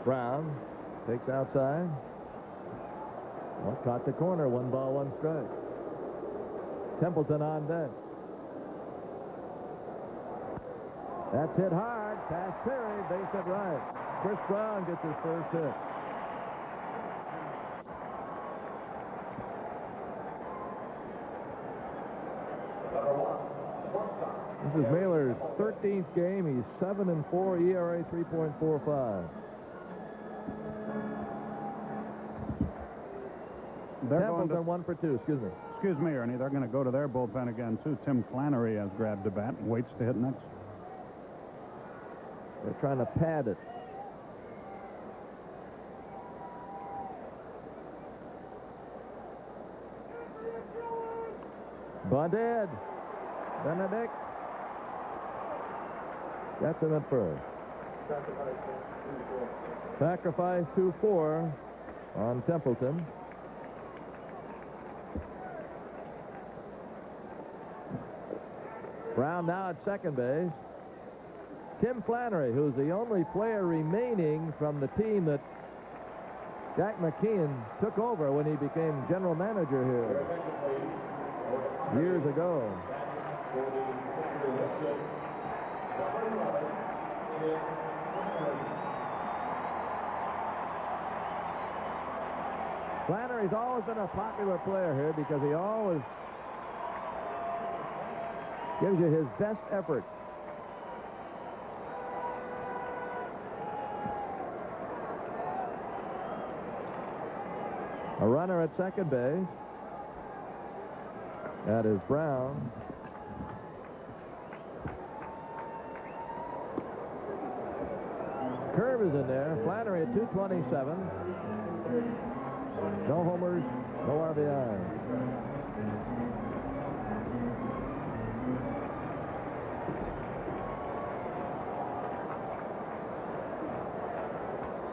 Brown takes outside. Well, caught the corner. 1 ball, 1 strike. Templeton on deck. That's hit hard. Past Perry. Base hit right. Chris Brown gets his first hit. This is Mahler's 13th game. He's 7-4, ERA 3.45. Templeton 1 for 2. Excuse me. Excuse me, Ernie. They're going to go to their bullpen again, too. Tim Flannery has grabbed the bat and waits to hit next. They're trying to pad it. Bunted. Benedict. Gets him at first. Sacrifice 2-4 on Templeton. Brown now at second base. Tim Flannery, who's the only player remaining from the team that Jack McKeon took over when he became general manager here years ago. Flannery's always been a popular player here because he always gives you his best effort. A runner at second base. That is Brown. Curve is in there. Flannery at 227. No homers, no RBIs.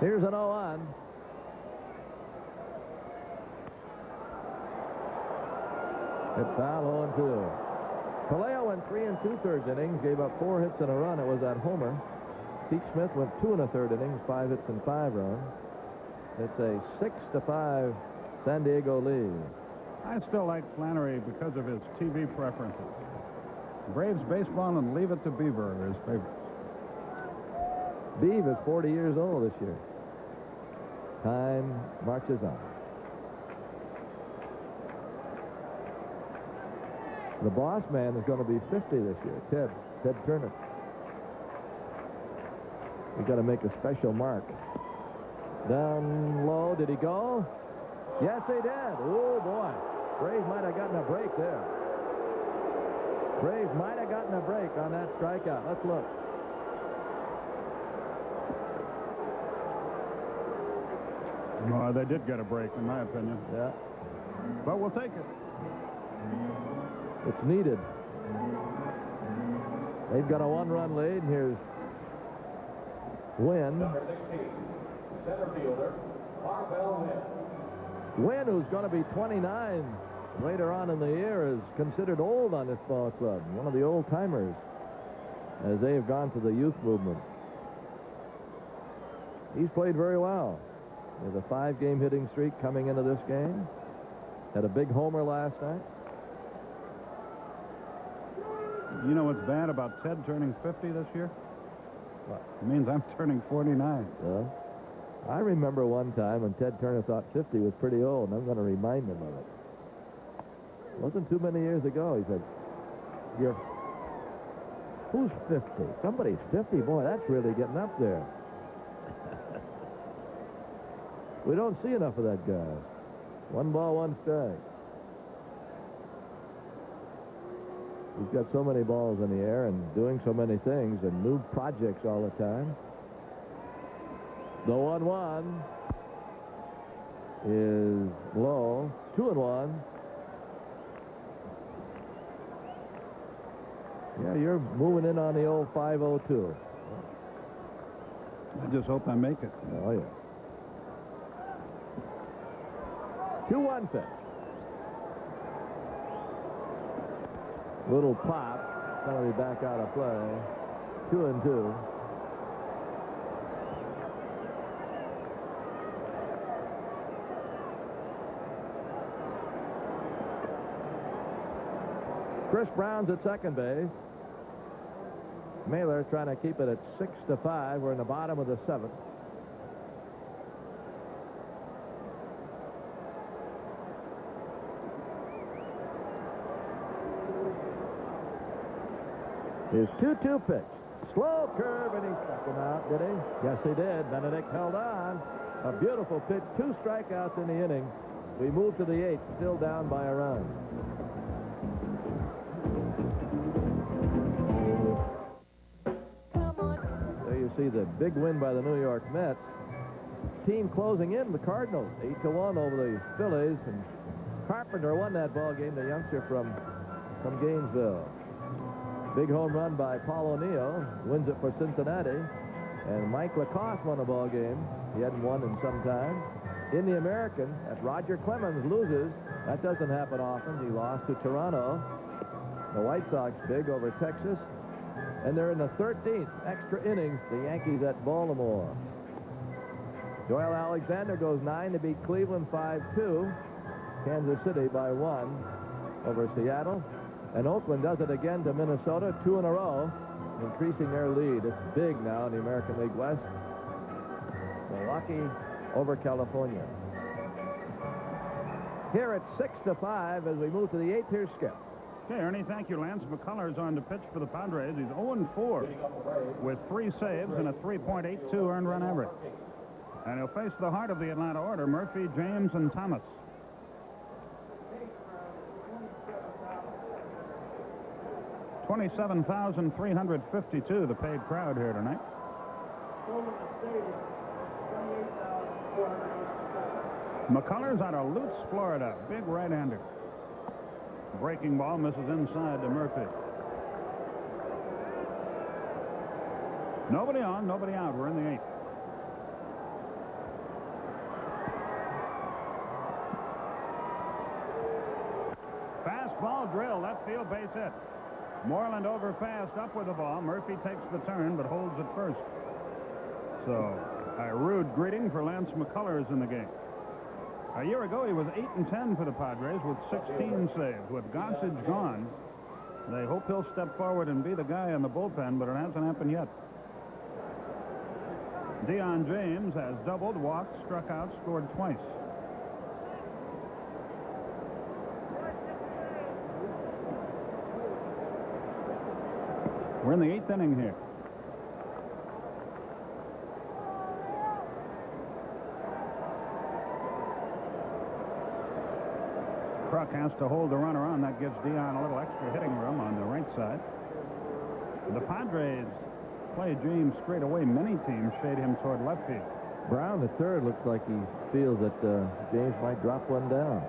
Here's an 0-1. Hit foul, 0-2. Paleo went 3 2/3 innings, gave up 4 hits and a run. It was that homer. Pete Smith went 2 1/3 innings, 5 hits and 5 runs. It's a 6-5 San Diego lead. I still like Flannery because of his TV preferences. Braves baseball and Leave It to Beaver are his favorites. Beav is 40 years old this year. Time marches on. The boss man is going to be 50 this year, Ted Turner. We've got to make a special mark. Down low, did he go? Yes, he did. Oh, boy. Braves might have gotten a break there. Braves might have gotten a break on that strikeout. Let's look. Well, they did get a break, in my opinion. Yeah. But we'll take it. It's needed. They've got a 1-run lead, and here's Wynn. Number 16, center fielder, Marvell Wynn. Wynn, who's going to be 29 later on in the year, is considered old on this ball club. One of the old-timers as they have gone to the youth movement. He's played very well. There's a 5-game hitting streak coming into this game. Had a big homer last night. You know what's bad about Ted turning 50 this year? What? It means I'm turning 49. Yeah. I remember one time when Ted Turner thought 50 was pretty old, and I'm going to remind him of it. It wasn't too many years ago. He said, who's 50? Somebody's 50. Boy, that's really getting up there. We don't see enough of that guy. 1 ball, 1 strike. He's got so many balls in the air and doing so many things and new projects all the time. The 1-1 is low. 2-1. Yeah, you're moving in on the old 5-0-2. I just hope I make it. Oh, yeah. 2-1 pitch. Little pop. Going to be back out of play. 2-2. Chris Brown's at second base. Mahler trying to keep it at 6-5. We're in the bottom of the seventh. His 2-2 pitch. Slow curve, and he struck him out, did he? Yes, he did. Benedict held on. A beautiful pitch. 2 strikeouts in the inning. We move to the 8th, still down by a run. There you see the big win by the New York Mets. Team closing in, the Cardinals, 8-1 over the Phillies. And Carpenter won that ball game, the youngster from Gainesville. Big home run by Paul O'Neill, wins it for Cincinnati. And Mike Lacoste won a ball game. He hadn't won in some time. In the American, that Roger Clemens loses. That doesn't happen often. He lost to Toronto. The White Sox big over Texas. And they're in the 13th extra innings, the Yankees at Baltimore. Doyle Alexander goes 9 to beat Cleveland 5-2. Kansas City by 1 over Seattle. And Oakland does it again to Minnesota, 2 in a row, increasing their lead. It's big now in the American League West. Milwaukee over California. Here it's 6-5 as we move to the 8th. Here's Skip. Okay, Ernie, thank you. Lance McCullers on to pitch for the Padres. He's 0-4 with 3 saves and a 3.82 earned run average. And he'll face the heart of the Atlanta order, Murphy, James, and Thomas. $27,352, the paid crowd here tonight. McCullers out of Lutz, Florida. Big right-hander. Breaking ball misses inside to Murphy. Nobody on, nobody out. We're in the 8th. Fastball drill, left field, base hit. Moreland over fast, up with the ball. Murphy takes the turn, but holds it first. So, a rude greeting for Lance McCullers in the game. A year ago, he was 8-10 for the Padres with 16 saves. With Gossage gone, they hope he'll step forward and be the guy in the bullpen, but it hasn't happened yet. Deion James has doubled, walked, struck out, scored twice. We're in the 8th inning here. Kruk has to hold the runner on. That gives Deion a little extra hitting room on the right side. The Padres play James straight away. Many teams shade him toward left field. Brown, the third, looks like he feels that James might drop one down.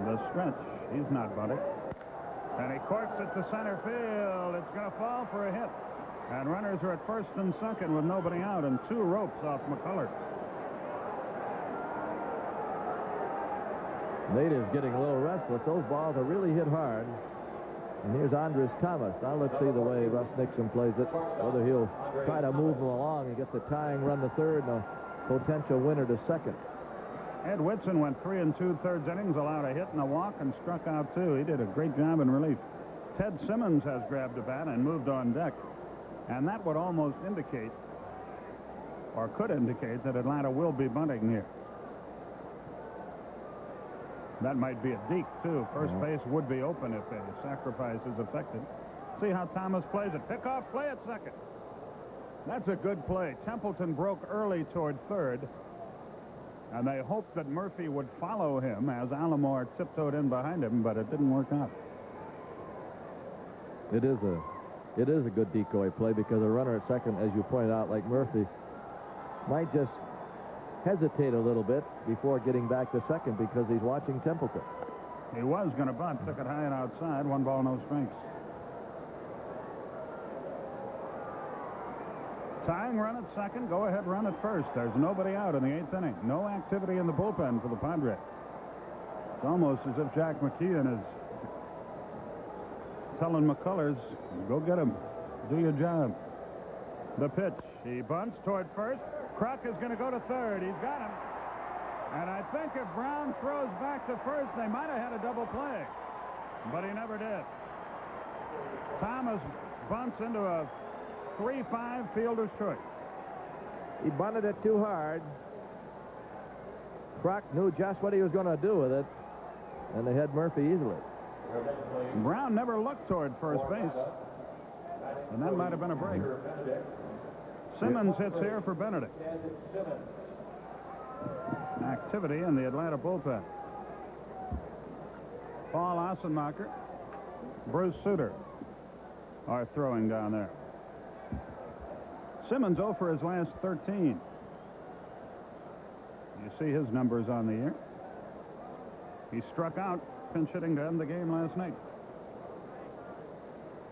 The stretch. He's not bunted. And he corks it to center field. It's going to fall for a hit. And runners are at first and second with nobody out and 2 ropes off McCullers. Natives getting a little restless. Those balls are really hit hard. And here's Andres Thomas. Now let's see the way Russ Nixon plays it. Whether he'll try to move him along and get the tying run to third and a potential winner to second. Ed Whitson went 3 2/3 innings, allowed a hit and a walk, and struck out 2. He did a great job in relief. Ted Simmons has grabbed a bat and moved on deck. And that would almost indicate, or could indicate, that Atlanta will be bunting here. That might be a deke, too. First base would be open if a sacrifice is effected. See how Thomas plays it. Pick off play at second. That's a good play. Templeton broke early toward third. And they hoped that Murphy would follow him as Alomar tiptoed in behind him, but it didn't work out. It is a good decoy play because a runner at second, as you pointed out, like Murphy, might just hesitate a little bit before getting back to second because he's watching Templeton. He was going to bunt, took it high and outside. 1 ball, no strikes. Tying run at second, go ahead run at first. There's nobody out in the 8th inning. No activity in the bullpen for the Padres. It's almost as if Jack McKeon is telling McCullers, go get him. Do your job. The pitch. He bunts toward first. Kruk is going to go to third. He's got him. And I think if Brown throws back to first, they might have had a double play. but he never did. Thomas bunts into a 3-5 fielder's choice. He bunted it too hard. Croc knew just what he was going to do with it, and they had Murphy easily. Brown never looked toward first base, and that might have been a break. Simmons hits here for Benedict. Activity in the Atlanta bullpen. Paul Ossenmacher, Bruce Sutter are throwing down there. Simmons 0 for his last 13. You see his numbers on the year. He struck out pinch hitting to end the game last night.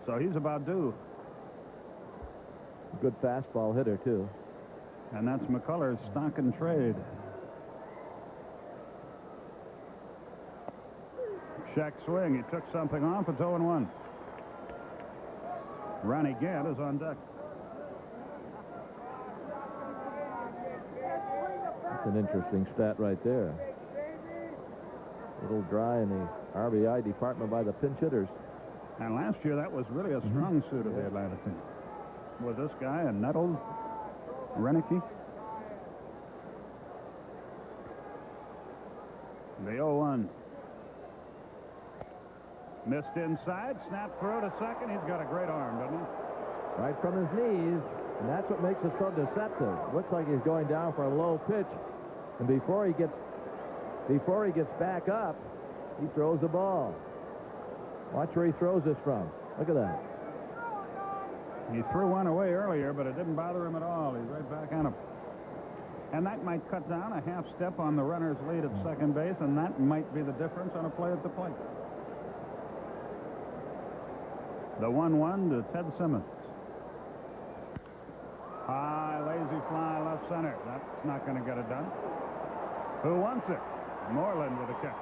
So he's about due. Good fastball hitter, too. And that's McCullers' stock and trade. Check swing. He took something off. It's 0-1. Ronnie Gant is on deck. That's an interesting stat right there. A little dry in the RBI department by the pinch hitters. And last year, that was really a strong suit of the Atlanta team. With this guy and Nettles, Renicky. The 0-1. Missed inside, snapped throw to second. He's got a great arm, doesn't he? Right from his knees, and that's what makes it so deceptive. Looks like he's going down for a low pitch, and before he gets back up, he throws the ball. Watch where he throws this from. Look at that. He threw one away earlier, but it didn't bother him at all. He's right back on him. And that might cut down a half step on the runner's lead at second base, and that might be the difference on a play at the plate. The 1-1 to Ted Simmons. High, lazy fly left center. That's not going to get it done. Who wants it? Moreland with a catch.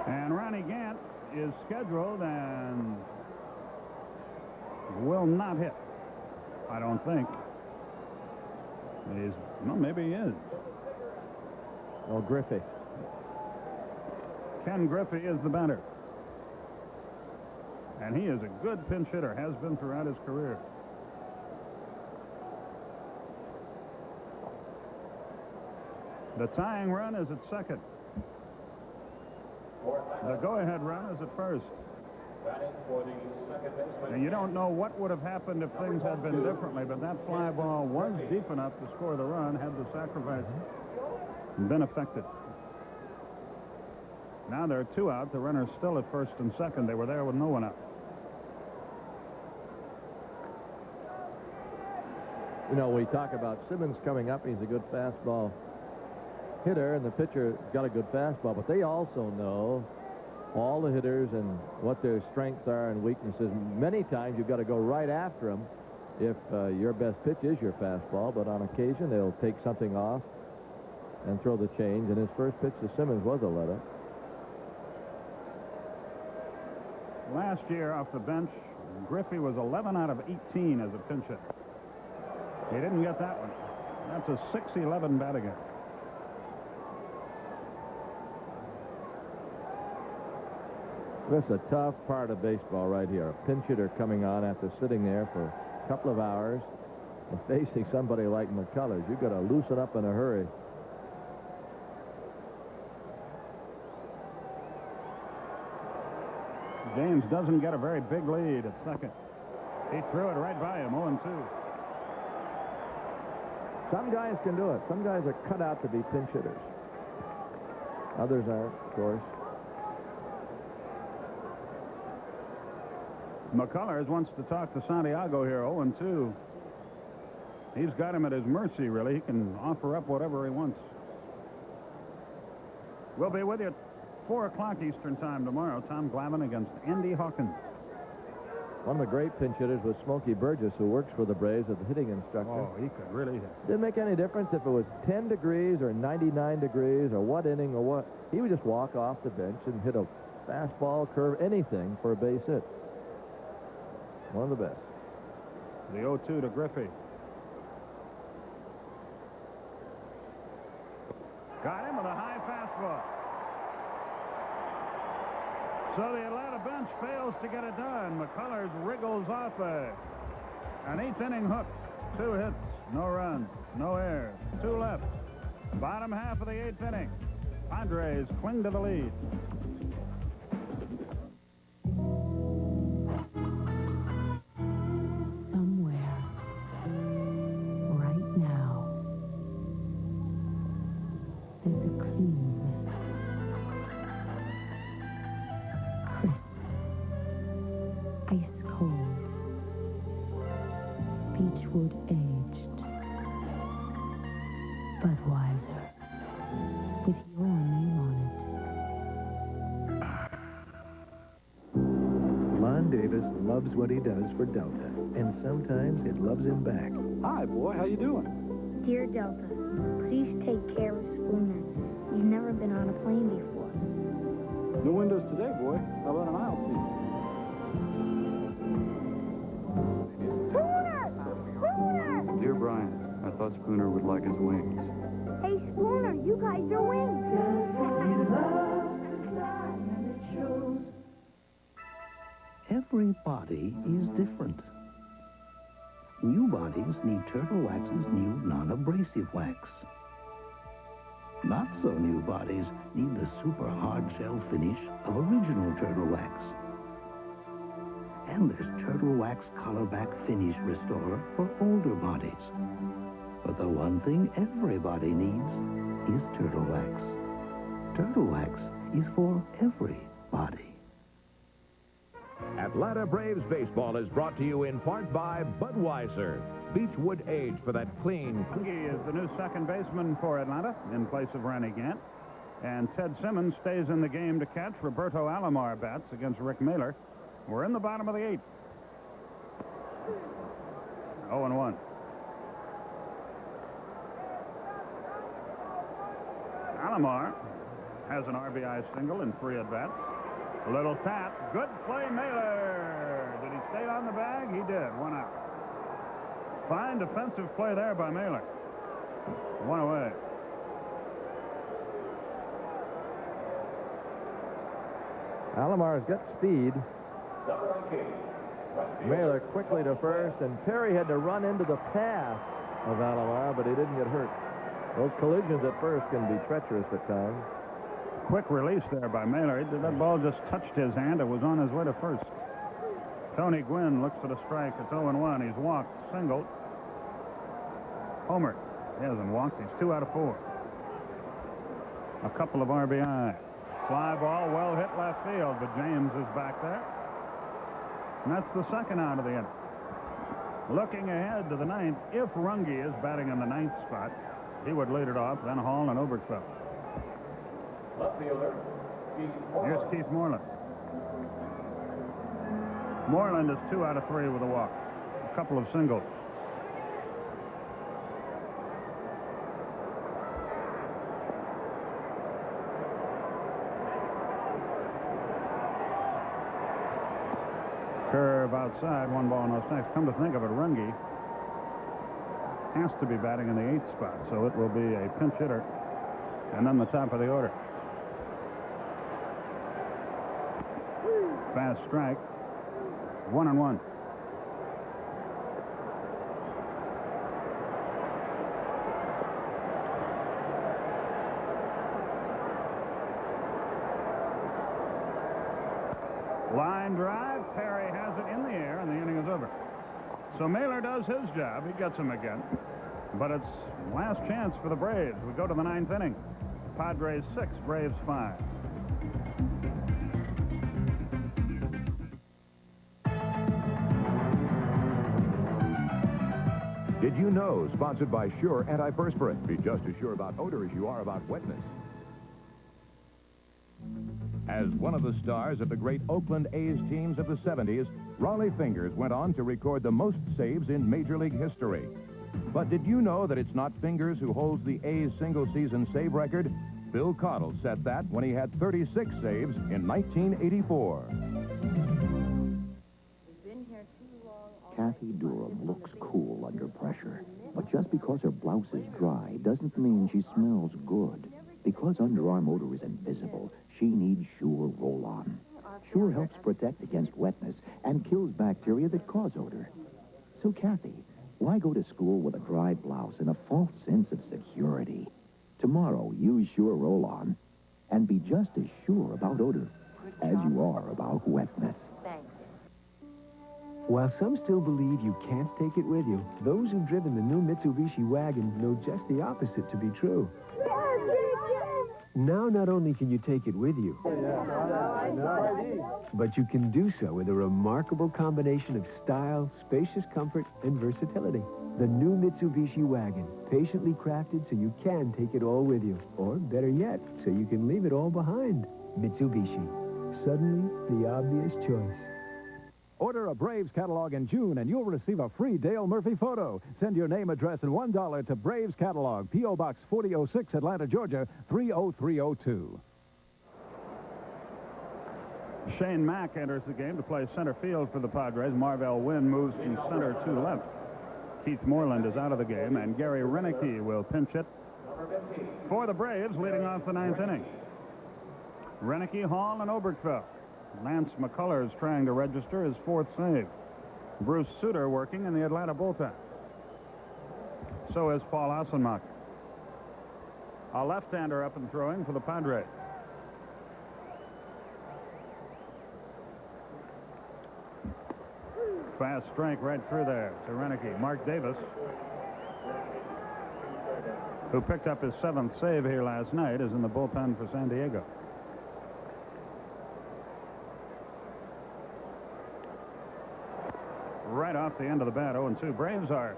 And Ronnie Gant is scheduled and will not hit. I don't think. Well, maybe he is. Oh, Griffey. Ken Griffey is the batter. And he is a good pinch hitter, has been throughout his career. The tying run is at second. The go-ahead run is at first. And you don't know what would have happened if things had been differently, but that fly ball was deep enough to score the run had the sacrifice been effected. Now there are two out. The runner's still at first and second. They were there with no one out. You know, we talk about Simmons coming up. He's a good fastball hitter, and the pitcher got a good fastball. But they also know all the hitters and what their strengths are and weaknesses. Many times you've got to go right after them if your best pitch is your fastball. But on occasion, they'll take something off and throw the change. And his first pitch to Simmons was a letter. Last year off the bench, Griffey was 11 out of 18 as a pinch hitter. He didn't get that one. That's a 6-11 bat again. This is a tough part of baseball right here. A pinch hitter coming on after sitting there for a couple of hours and facing somebody like McCullers. You've got to loosen up in a hurry. James doesn't get a very big lead at second. He threw it right by him, 0-2. Some guys can do it. Some guys are cut out to be pinch hitters. Others aren't, of course. McCullers wants to talk to Santiago here, 0-2. He's got him at his mercy, really. He can offer up whatever he wants. We'll be with you at 4 o'clock Eastern time tomorrow. Tom Glavine against Andy Hawkins. One of the great pinch hitters was Smokey Burgess, who works for the Braves as a hitting instructor. Oh, he could really hit. Didn't make any difference if it was 10 degrees or 99 degrees or what inning or what. He would just walk off the bench and hit a fastball, curve, anything for a base hit. One of the best. The 0-2 to Griffey. Got him with a high fastball. So the Atlanta bench fails to get it done. McCullers wriggles off an eighth-inning hook. 2 hits, no runs, no errors, 2 left. Bottom half of the 8th inning. Padres cling to the lead. Somewhere, right now, there's a clean, crisp, ice-cold, beechwood aged Budweiser with your name on it. Lon Davis loves what he does for Delta, and sometimes it loves him back. Hi, boy. How you doing? Dear Delta, please take care of Spooner. You've never been on a plane before. No windows today, boy. How about an aisle seat? Spooner! Spooner! Dear Brian, I thought Spooner would like his wings. Hey, Spooner, you got your wings. Every body is different. New bodies need Turtle Wax's new non-abrasive wax. Not so new bodies need the super hard shell finish of original Turtle Wax. And there's Turtle Wax Colorback Finish Restorer for older bodies. But the one thing everybody needs is Turtle Wax. Turtle Wax is for every body. Atlanta Braves baseball is brought to you in part by Budweiser. Beechwood Age for that clean. He is the new second baseman for Atlanta in place of Randy Gant. And Ted Simmons stays in the game to catch. Roberto Alomar bats against Rick Mahler. We're in the bottom of the 8th. 0-1. Alomar has an RBI single in 3 at-bats. A little tap. Good play, Mahler. Did he stay on the bag? He did. 1 out. Fine defensive play there by Mahler. 1 away. Alomar's got speed. Mahler quickly to first, and Perry had to run into the path of Alomar, but he didn't get hurt. Those collisions at first can be treacherous at times. Quick release there by Mahler. That ball just touched his hand. It was on his way to first. Tony Gwynn looks at a strike. It's 0-1. He's walked, single. Homer. He hasn't walked. He's 2 out of 4. A couple of RBI. Fly ball, well hit left field, but James is back there. And that's the second out of the inning. Looking ahead to the 9th, if Runge is batting in the 9th spot, he would lead it off, then Hall and Oberkfell. Left fielder, Keith Here's Moreland. Keith Moreland. Moreland is 2 out of 3 with a walk. A couple of singles. Curve outside, 1 ball, no strikes. Come to think of it, Runge has to be batting in the 8th spot, so it will be a pinch hitter and then the top of the order. Fast strike. 1-1. Line drive. Perry has it in the air, and the inning is over. So Mahler does his job. He gets him again. But it's last chance for the Braves. We go to the 9th inning. Padres 6, Braves 5. Did you know? Sponsored by Sure Antiperspirant. Be just as sure about odor as you are about wetness. As one of the stars of the great Oakland A's teams of the 70s, Raleigh Fingers went on to record the most saves in Major League history. But did you know that it's not Fingers who holds the A's single-season save record? Bill Caudle set that when he had 36 saves in 1984. Kathy Durham looks cool under pressure. But just because her blouse is dry doesn't mean she smells good. Because underarm odor is invisible, she needs Sure Roll-On. sure helps protect against wetness and kills bacteria that cause odor. So, Kathy, why go to school with a dry blouse and a false sense of security? Tomorrow, use Sure Roll-On and be just as sure about odor as you are about wetness. Thanks. While some still believe you can't take it with you, those who've driven the new Mitsubishi wagon know just the opposite to be true. Now, not only can you take it with you, but you can do so with a remarkable combination of style, spacious comfort, and versatility. The new Mitsubishi wagon, patiently crafted so you can take it all with you. Or, better yet, so you can leave it all behind. Mitsubishi. Suddenly, the obvious choice. Order a Braves catalog in June, and you'll receive a free Dale Murphy photo. Send your name, address, and $1 to Braves Catalog, P.O. Box 4006, Atlanta, Georgia, 30302. Shane Mack enters the game to play center field for the Padres. Marvell Wynn moves from center to left. Keith Moreland is out of the game, and Gary Renicky will pinch hit for the Braves, leading off the ninth inning. Renicky, Hall, and Oberkfell. Lance McCullers trying to register his fourth save. Bruce Sutter working in the Atlanta bullpen. So is Paul Assenmacher. A left-hander up and throwing for the Padres. Fast strike right through there to Renicky. Mark Davis, who picked up his seventh save here last night, is in the bullpen for San Diego. Right off the end of the bat, 0-2. Braves are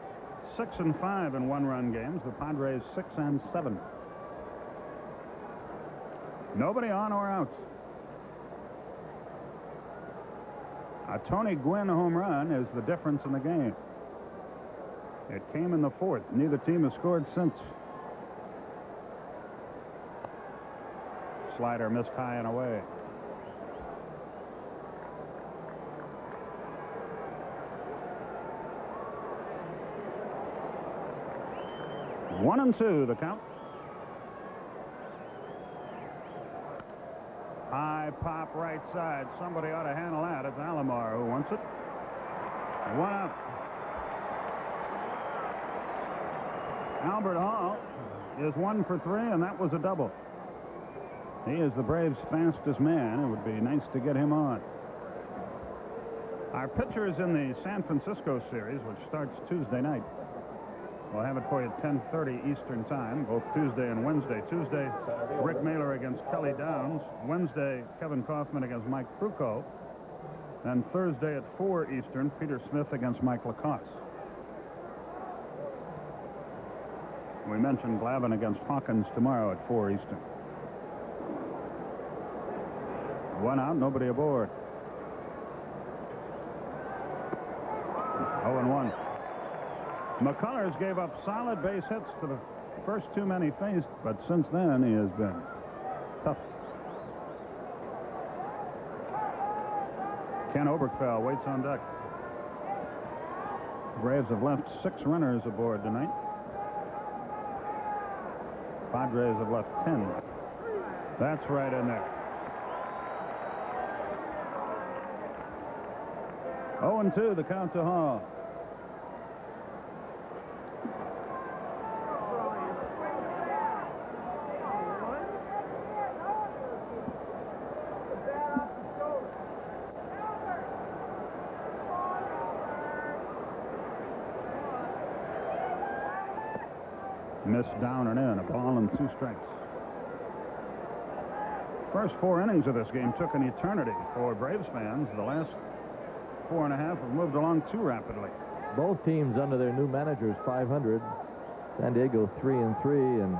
6-5 in one-run games. The Padres 6-7. Nobody on or out. A Tony Gwynn home run is the difference in the game. It came in the fourth. Neither team has scored since. Slider missed high and away. One and two, the count. High pop right side. Somebody ought to handle that. It's Alomar who wants it. One out. Albert Hall is 1 for 3, and that was a double. He is the Braves' fastest man. It would be nice to get him on. Our pitchers in the San Francisco series, which starts Tuesday night. We'll have it for you at 10:30 Eastern Time, both Tuesday and Wednesday. Tuesday, Rick Mahler against Kelly Downs. Wednesday, Kevin Kaufman against Mike Frucco. And Thursday at 4 Eastern, Peter Smith against Mike Lacoste. We mentioned Glavine against Hawkins tomorrow at 4 Eastern. One out, nobody aboard. 0-1. McCullers gave up solid base hits to the first too many faced, but since then he has been tough. Ken Oberkfell waits on deck. Braves have left 6 runners aboard tonight. Padres have left 10. That's right in there. 0-2, the count to Hall. Missed down and in, a ball and 2 strikes. First 4 innings of this game took an eternity for Braves fans. The last 4.5 have moved along too rapidly. Both teams under their new managers 500. San Diego 3-3, and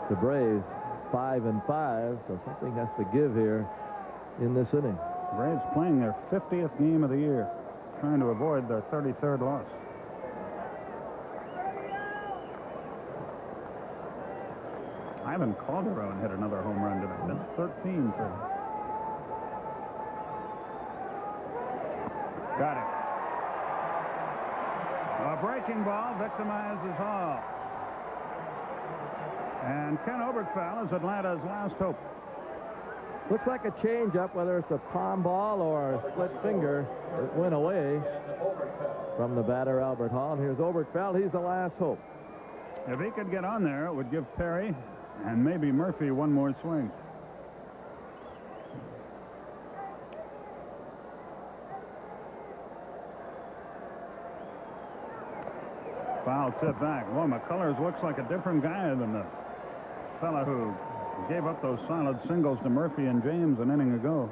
the Braves 5-5. So something has to give here in this inning. Braves playing their 50th game of the year, trying to avoid their 33rd loss. Ivan Calderon hit another home run tonight. That's 13 for him. Got it. A breaking ball victimizes Hall. And Ken Oberkfell is Atlanta's last hope. Looks like a changeup, whether it's a palm ball or a split finger. It went away from the batter, Albert Hall. And here's Oberkfell. He's the last hope. If he could get on there, it would give Perry and maybe Murphy one more swing. Foul tip back. Well, McCullers looks like a different guy than the fella who gave up those solid singles to Murphy and James an inning ago.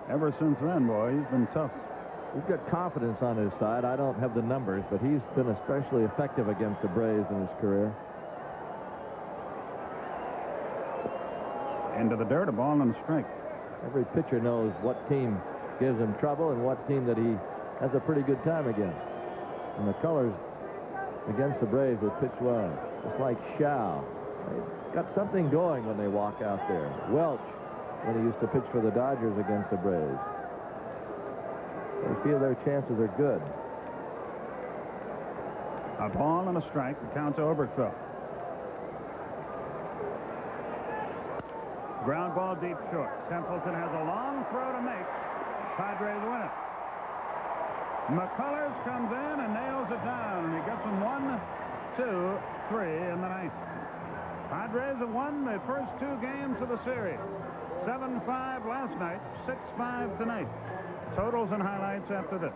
Ever since then, boy, he's been tough. He's got confidence on his side. I don't have the numbers, but he's been especially effective against the Braves in his career. Into the dirt, a ball and a strike. Every pitcher knows what team gives him trouble and what team that he has a pretty good time against. And the colors against the Braves would pitch well, just like Shaw. They've got something going when they walk out there. Welch, when he used to pitch for the Dodgers against the Braves. They feel their chances are good. A ball and a strike. The count to Oberkfell. Ground ball deep short. Templeton has a long throw to make. Padres win it. McCullers comes in and nails it down, and he gets them 1, 2, 3 in the ninth. Padres have won the first 2 games of the series. 7-5 last night, 6-5 tonight. Totals and highlights after this.